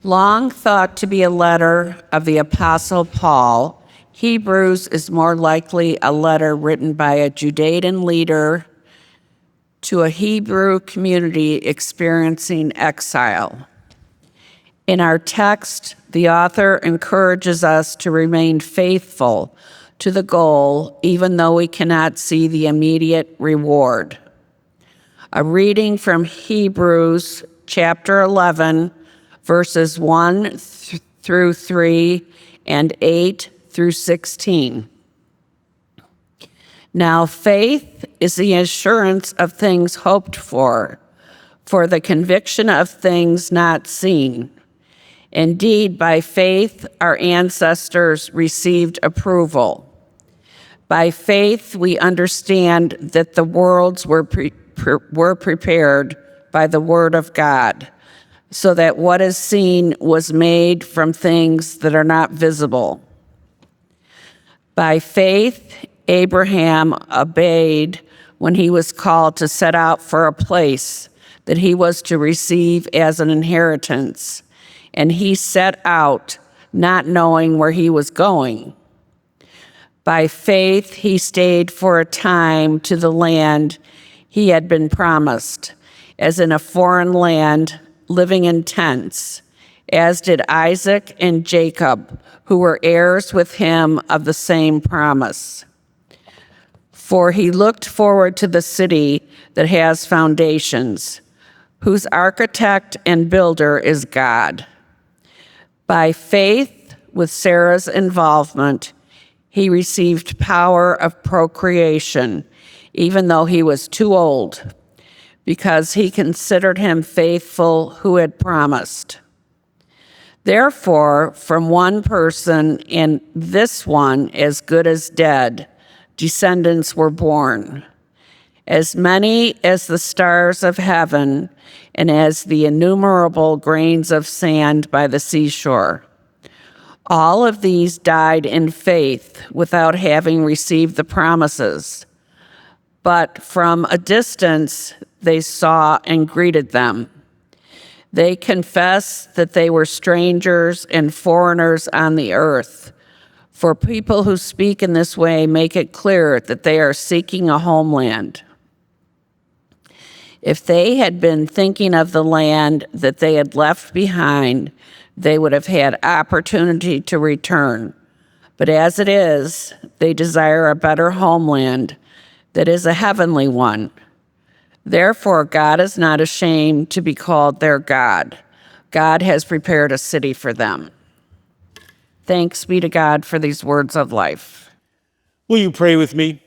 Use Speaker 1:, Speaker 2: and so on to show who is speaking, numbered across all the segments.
Speaker 1: Long thought to be a letter of the Apostle Paul, Hebrews is more likely a letter written by a Judean leader to a Hebrew community experiencing exile. In our text, the author encourages us to remain faithful to the goal, even though we cannot see the immediate reward. A reading from Hebrews chapter 11, verses 1 through 3 and 8 through 16. Now faith is the assurance of things hoped for the conviction of things not seen. Indeed, by faith our ancestors received approval. By faith we understand that the worlds were prepared by the word of God, so that what is seen was made from things that are not visible. By faith, Abraham obeyed when he was called to set out for a place that he was to receive as an inheritance, and he set out not knowing where he was going. By faith, he stayed for a time to the land he had been promised, as in a foreign land, living in tents, as did Isaac and Jacob, who were heirs with him of the same promise. For he looked forward to the city that has foundations, whose architect and builder is God. By faith, with Sarah's involvement, he received power of procreation, even though he was too old, because he considered him faithful who had promised. Therefore, from one person, and this one as good as dead, descendants were born, as many as the stars of heaven and as the innumerable grains of sand by the seashore. All of these died in faith without having received the promises, but from a distance they saw and greeted them. They confessed that they were strangers and foreigners on the earth. For people who speak in this way make it clear that they are seeking a homeland. If they had been thinking of the land that they had left behind, they would have had opportunity to return. But as it is, they desire a better homeland that is a heavenly one. Therefore, God is not ashamed to be called their God. God has prepared a city for them. Thanks be to God for these words of life.
Speaker 2: Will you pray with me?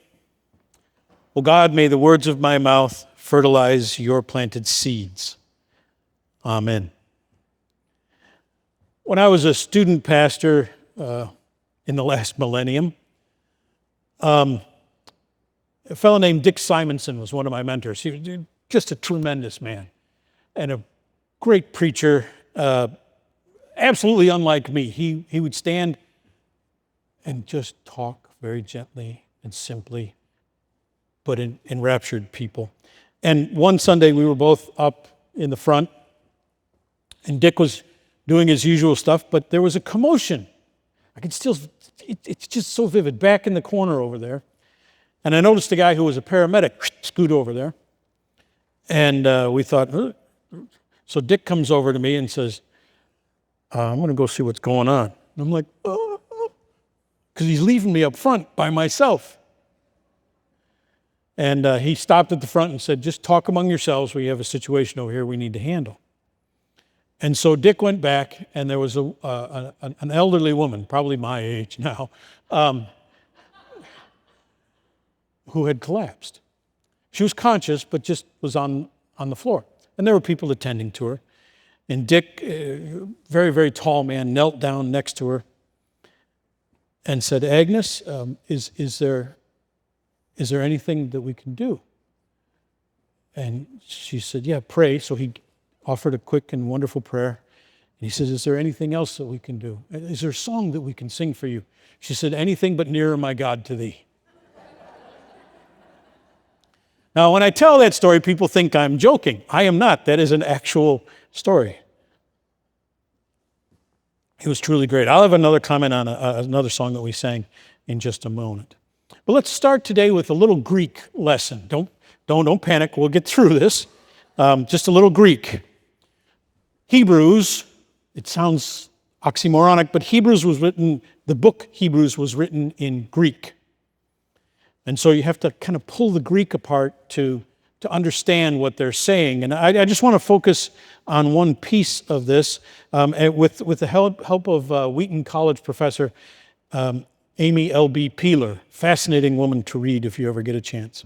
Speaker 2: Oh God, may the words of my mouth fertilize your planted seeds. Amen. When I was a student pastor in the last millennium, a fellow named Dick Simonson was one of my mentors. He was just a tremendous man and a great preacher, absolutely unlike me. He would stand and just talk very gently and simply, but enraptured people. And one Sunday we were both up in the front, and Dick was doing his usual stuff, but there was a commotion. I can still, it's just so vivid, back in the corner over there. And I noticed a guy who was a paramedic scoot over there. And we thought, so Dick comes over to me and says, I'm going to go see what's going on. And I'm like, oh, because he's leaving me up front by myself. And he stopped at the front and said, just talk among yourselves. We have a situation over here we need to handle. And so Dick went back, and there was an elderly woman, probably my age now, who had collapsed. She was conscious, but just was on the floor. And there were people attending to her. And Dick, very, very tall man, knelt down next to her and said, Agnes, is there anything that we can do? And she said, yeah, pray. So he offered a quick and wonderful prayer. And he says, is there anything else that we can do? Is there a song that we can sing for you? She said, anything but nearer, my God, to thee. Now, when I tell that story, people think I'm joking. I am not. That is an actual story. It was truly great. I'll have another comment on another song that we sang in just a moment. But let's start today with a little Greek lesson. Don't panic. We'll get through this. Just a little Greek. Hebrews, it sounds oxymoronic, but the book Hebrews was written in Greek. And so you have to kind of pull the Greek apart to understand what they're saying. And I just want to focus on one piece of this with the help of Wheaton College professor Amy L.B. Peeler. Fascinating woman to read if you ever get a chance.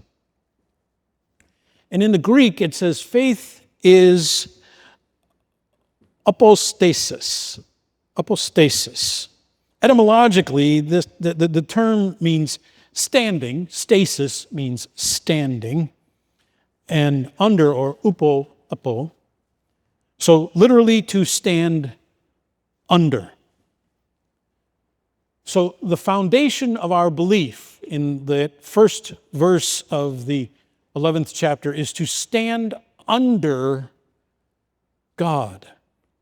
Speaker 2: And in the Greek, it says faith is apostasis. Apostasis. Etymologically, the term means standing. Stasis means standing. And under, or upo. So literally to stand under. So the foundation of our belief in the first verse of the 11th chapter is to stand under God.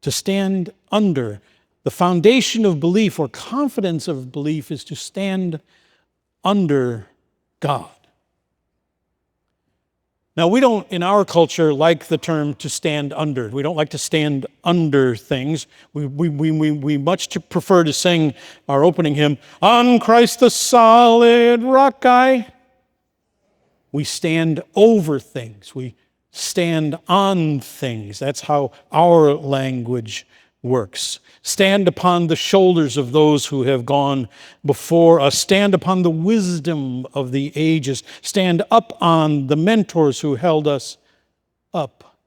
Speaker 2: To stand under. The foundation of belief or confidence of belief is to stand under God. Now, we don't, in our culture, like the term to stand under. We don't like to stand under things. We much prefer to sing our opening hymn, On Christ the solid rock I. We stand over things. We stand on things. That's how our language works. Stand upon the shoulders of those who have gone before us. Stand upon the wisdom of the ages. Stand up on the mentors who held us up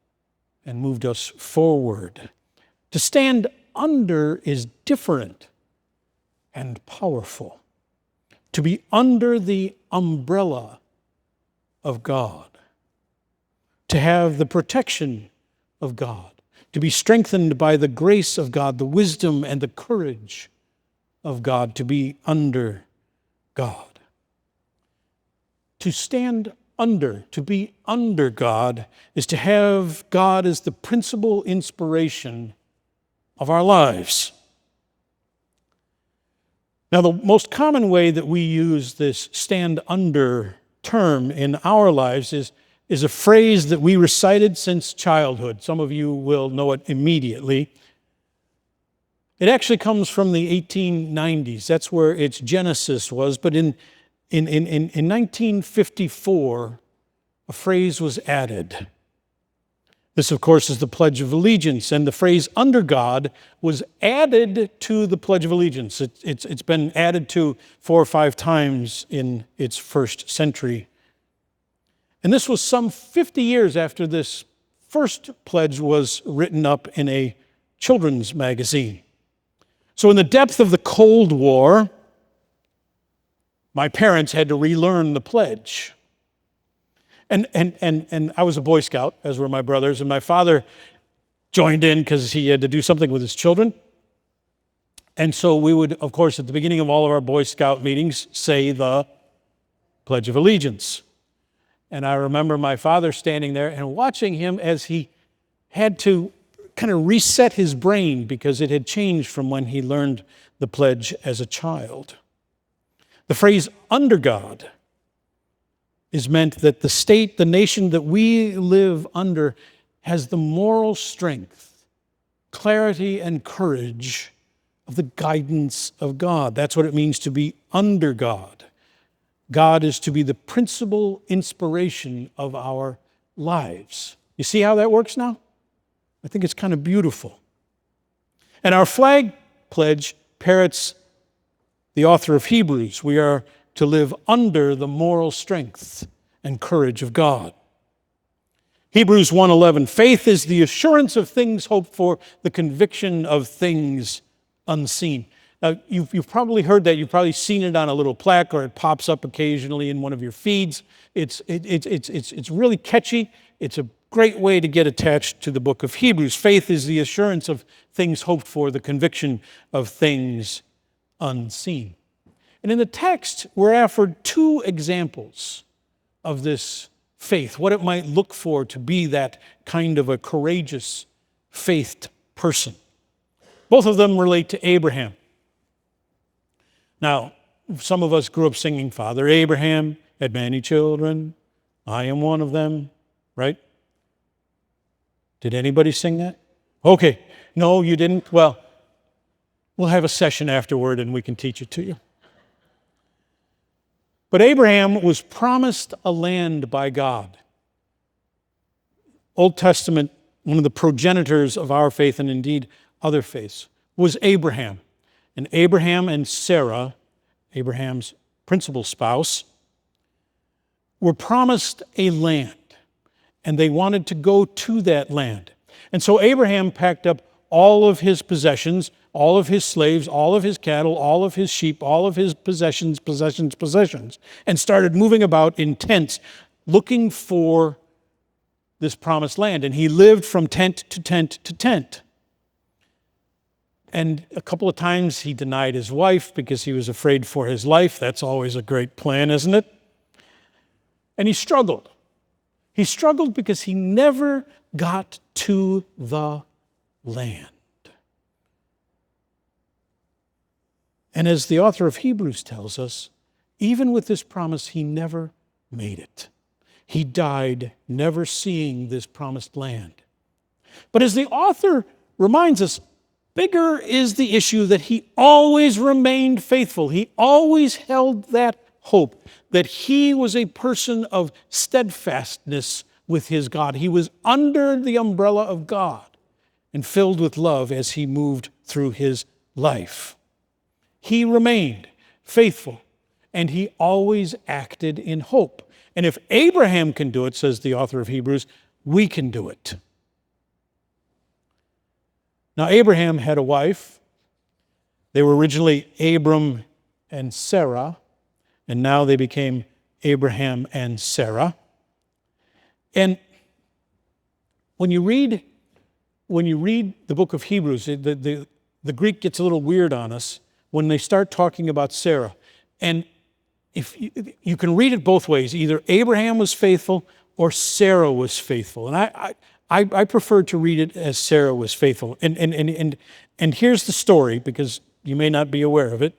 Speaker 2: and moved us forward. To stand under is different and powerful. To be under the umbrella of God. To have the protection of God. To be strengthened by the grace of God, the wisdom and the courage of God, to be under God. To stand under, to be under God, is to have God as the principal inspiration of our lives. Now, the most common way that we use this stand under term in our lives is a phrase that we recited since childhood. Some of you will know it immediately. It actually comes from the 1890s. That's where its genesis was. But in 1954, a phrase was added. This, of course, is the Pledge of Allegiance. And the phrase under God was added to the Pledge of Allegiance. It's been added to 4 or 5 times in its first century. And this was some 50 years after this first pledge was written up in a children's magazine. So in the depth of the Cold War, my parents had to relearn the pledge. And I was a Boy Scout, as were my brothers, and my father joined in because he had to do something with his children. And so we would, of course, at the beginning of all of our Boy Scout meetings, say the Pledge of Allegiance. And I remember my father standing there and watching him as he had to kind of reset his brain because it had changed from when he learned the pledge as a child. The phrase under God is meant that the state, the nation that we live under has the moral strength, clarity, and courage of the guidance of God. That's what it means to be under God. God is to be the principal inspiration of our lives. You see how that works now? I think it's kind of beautiful. And our flag pledge parrots the author of Hebrews. We are to live under the moral strength and courage of God. Hebrews 1:11, faith is the assurance of things hoped for, the conviction of things unseen. Now, you've probably heard that. You've probably seen it on a little plaque, or it pops up occasionally in one of your feeds. It's really catchy. It's a great way to get attached to the book of Hebrews. Faith is the assurance of things hoped for, the conviction of things unseen. And in the text, we're offered 2 examples of this faith, what it might look for to be that kind of a courageous, faithed person. Both of them relate to Abraham. Now, some of us grew up singing, Father Abraham had many children. I am one of them, right? Did anybody sing that? Okay. No, you didn't? Well, we'll have a session afterward and we can teach it to you. But Abraham was promised a land by God. Old Testament, one of the progenitors of our faith and indeed other faiths, was Abraham. And Abraham and Sarah, Abraham's principal spouse, were promised a land. And they wanted to go to that land. And so Abraham packed up all of his possessions, all of his slaves, all of his cattle, all of his sheep, all of his possessions, and started moving about in tents, looking for this promised land. And he lived from tent to tent to tent. And a couple of times he denied his wife because he was afraid for his life. That's always a great plan, isn't it? And he struggled. He struggled because he never got to the land. And as the author of Hebrews tells us, even with this promise, he never made it. He died never seeing this promised land. But as the author reminds us, bigger is the issue that he always remained faithful. He always held that hope that he was a person of steadfastness with his God. He was under the umbrella of God and filled with love as he moved through his life. He remained faithful, and he always acted in hope. And if Abraham can do it, says the author of Hebrews, we can do it. Now, Abraham had a wife. They were originally Abram and Sarah, and now they became Abraham and Sarah. And when you read the book of Hebrews, the Greek gets a little weird on us when they start talking about Sarah. And if you can read it both ways, either Abraham was faithful or Sarah was faithful. And I prefer to read it as Sarah was faithful. And here's the story, because you may not be aware of it.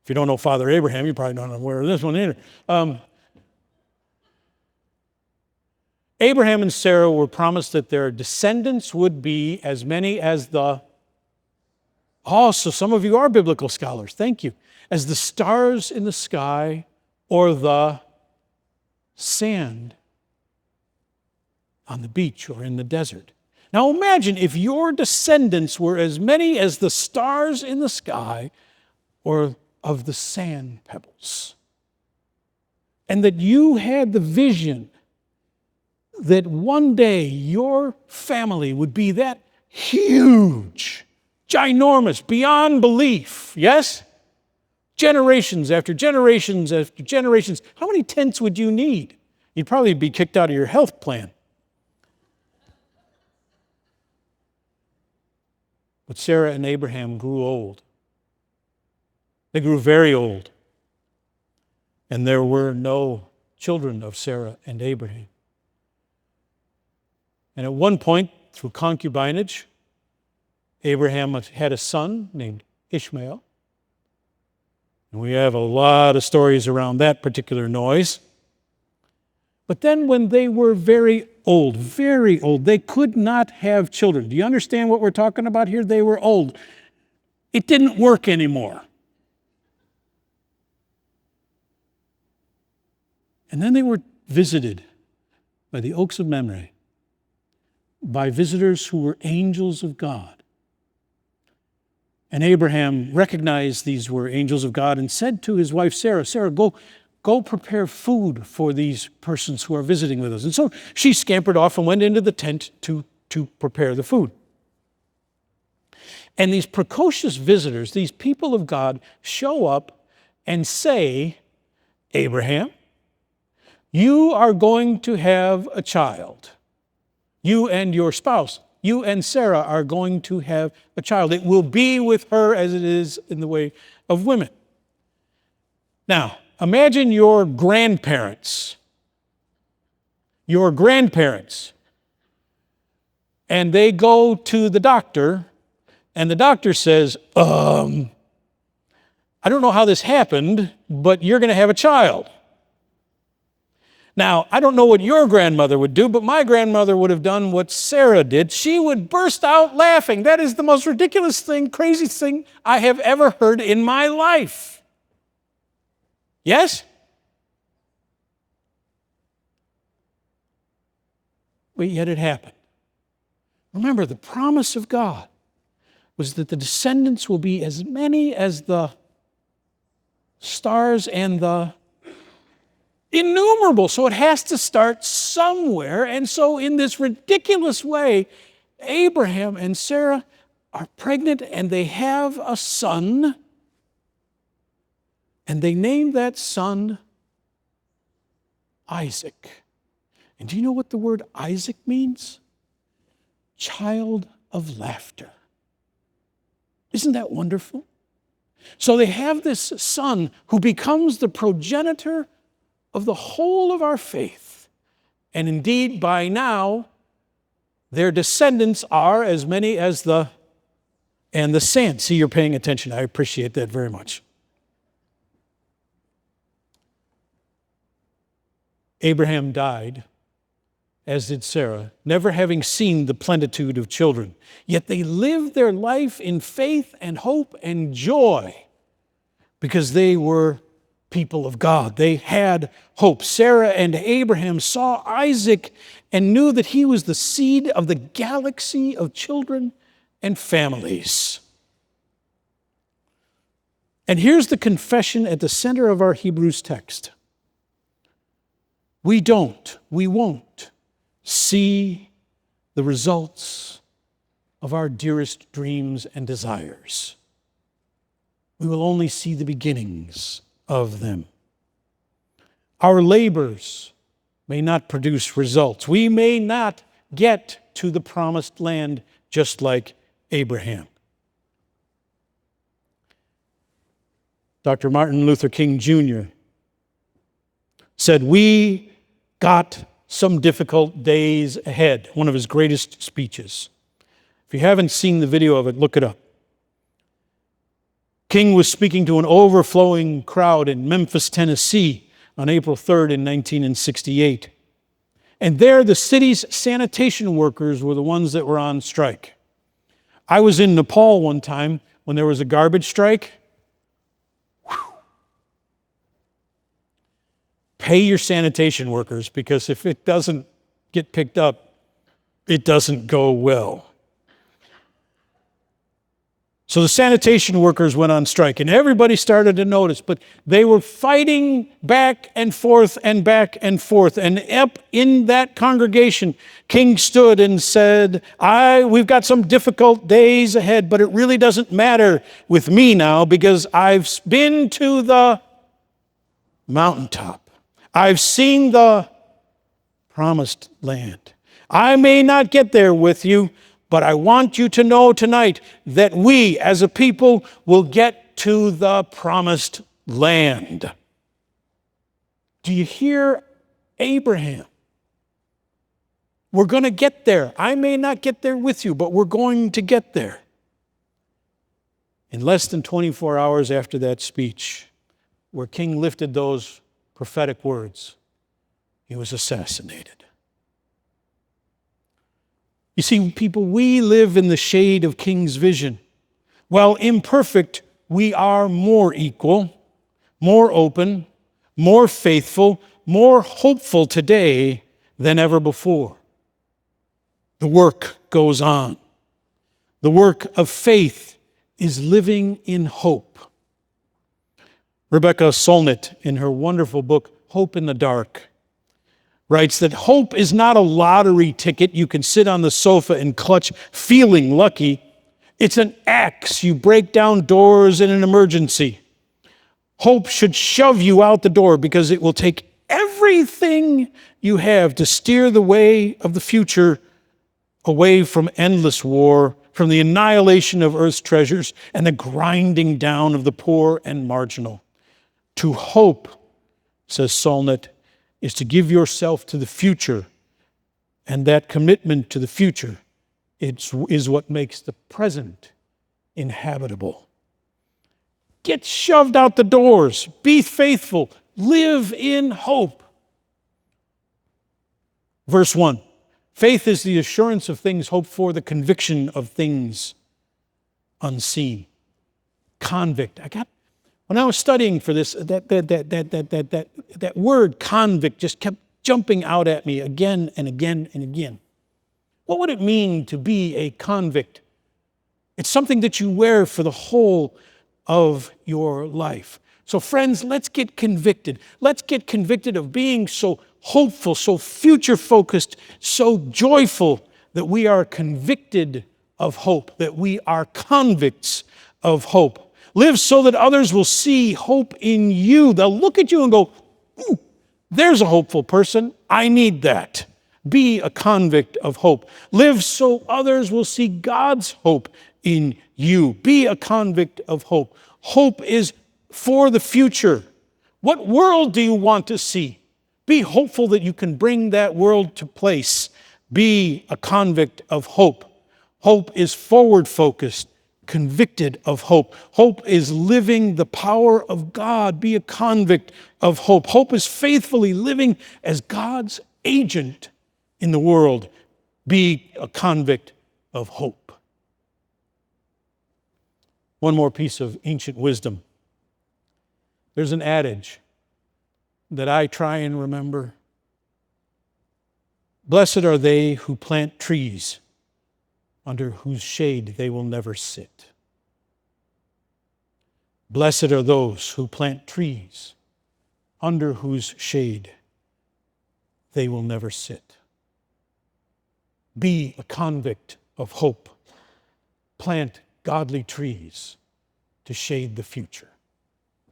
Speaker 2: If you don't know Father Abraham, you're probably not aware of this one either. Abraham and Sarah were promised that their descendants would be as many as the... Oh, so some of you are biblical scholars. Thank you. As the stars in the sky or the sand on the beach or in the desert. Now imagine if your descendants were as many as the stars in the sky or of the sand pebbles. And that you had the vision that one day your family would be that huge, ginormous, beyond belief, yes? Generations after generations after generations. How many tents would you need? You'd probably be kicked out of your health plan. But Sarah and Abraham grew old. They grew very old. And there were no children of Sarah and Abraham. And at one point, through concubinage, Abraham had a son named Ishmael. And we have a lot of stories around that particular noise. But then when they were very old, they could not have children. Do you understand what we're talking about here? They were old. It didn't work anymore. And then they were visited by the oaks of Mamre, by visitors who were angels of God. And Abraham recognized these were angels of God and said to his wife Sarah, Sarah, go prepare food for these persons who are visiting with us. And so she scampered off and went into the tent to prepare the food. And these precocious visitors, these people of God, show up and say, Abraham, you are going to have a child. You and your spouse, you and Sarah are going to have a child. It will be with her as it is in the way of women. Now, imagine your grandparents, and they go to the doctor And the doctor says, I don't know how this happened, but you're going to have a child. Now, I don't know what your grandmother would do, but my grandmother would have done what Sarah did. She would burst out laughing. That is the most ridiculous thing, crazy thing I have ever heard in my life. Yes? But yet it happened. Remember, the promise of God was that the descendants will be as many as the stars and the innumerable. So it has to start somewhere. And so in this ridiculous way, Abraham and Sarah are pregnant and they have a son. And they name that son Isaac. And do you know what the word Isaac means? Child of laughter. Isn't that wonderful? So they have this son who becomes the progenitor of the whole of our faith. And indeed, by now, their descendants are as many as the sand. See, you're paying attention. I appreciate that very much. Abraham died, as did Sarah, never having seen the plenitude of children. Yet they lived their life in faith and hope and joy because they were people of God. They had hope. Sarah and Abraham saw Isaac and knew that he was the seed of the galaxy of children and families. And here's the confession at the center of our Hebrews text. We won't see the results of our dearest dreams and desires. We will only see the beginnings of them. Our labors may not produce results. We may not get to the promised land just like Abraham. Dr. Martin Luther King Jr. said, "We got some difficult days ahead," one of his greatest speeches. If you haven't seen the video of it, look it up. King was speaking to an overflowing crowd in Memphis, Tennessee on April 3rd in 1968. And there, the city's sanitation workers were the ones that were on strike. I was in Nepal one time when there was a garbage strike. Pay your sanitation workers, because if it doesn't get picked up, it doesn't go well. So the sanitation workers went on strike, and everybody started to notice, but they were fighting back and forth and back and forth. And up in that congregation, King stood and said, we've got some difficult days ahead, but it really doesn't matter with me now, because I've been to the mountaintop. I've seen the promised land. I may not get there with you, but I want you to know tonight that we as a people will get to the promised land. Do you hear Abraham? We're going to get there. I may not get there with you, but we're going to get there. In less than 24 hours after that speech, where King lifted those prophetic words, he was assassinated. You see, people, we live in the shade of King's vision. While imperfect, we are more equal, more open, more faithful, more hopeful today than ever before. The work goes on. The work of faith is living in hope. Rebecca Solnit, in her wonderful book, Hope in the Dark, writes that hope is not a lottery ticket you can sit on the sofa and clutch feeling lucky. It's an axe you break down doors in an emergency. Hope should shove you out the door because it will take everything you have to steer the way of the future away from endless war, from the annihilation of Earth's treasures and the grinding down of the poor and marginal. To hope, says Solnit, is to give yourself to the future, and that commitment to the future is what makes the present inhabitable. Get shoved out the doors. Be faithful. Live in hope. Verse 1. Faith is the assurance of things hoped for, the conviction of things unseen. Convict. When I was studying for this, that word convict just kept jumping out at me again and again and again. What would it mean to be a convict? It's something that you wear for the whole of your life. So friends, let's get convicted. Let's get convicted of being so hopeful, so future-focused, so joyful that we are convicted of hope, that we are convicts of hope. Live so that others will see hope in you. They'll look at you and go, ooh, there's a hopeful person. I need that. Be a convict of hope. Live so others will see God's hope in you. Be a convict of hope. Hope is for the future. What world do you want to see? Be hopeful that you can bring that world to place. Be a convict of hope. Hope is forward-focused, convicted of hope. Hope is living the power of God. Be a convict of hope. Hope is faithfully living as God's agent in the world. Be a convict of hope. One more piece of ancient wisdom. There's an adage that I try and remember. Blessed are they who plant trees under whose shade they will never sit. Blessed are those who plant trees under whose shade they will never sit. Be a convict of hope. Plant godly trees to shade the future.